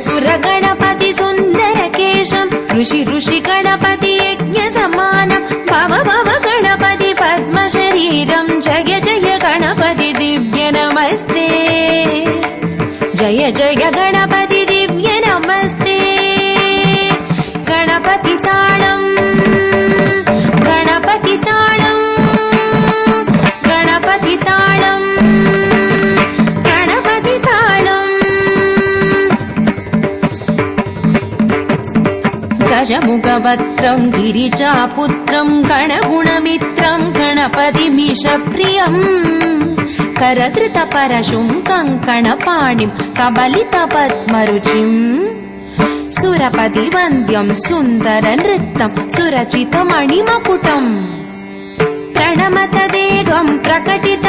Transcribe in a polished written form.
सुर गणपति सुन्दरकेशं ऋषि गणपति यज्ञसमानं भव भव गणपति पद्मशरीरं जय जय गणपति दिव्य नमस्ते जय जय गणपति दिव्य नमस्ते गणपति ताळं गणपति ताळं गणपति ताळं गणपति ताळं गजमुखवक्त्रं गिरिजापुत्रं गणगुणमित्रं गणपतिमीशप्रियं करधृतपरशुं कङ्कणपाणिं कबलितपद्मरुचिम् सुरपतिवन्द्यं सुन्दरनृत्यं सुरचितमणिमकुटम् प्रणमत देवं प्रकटित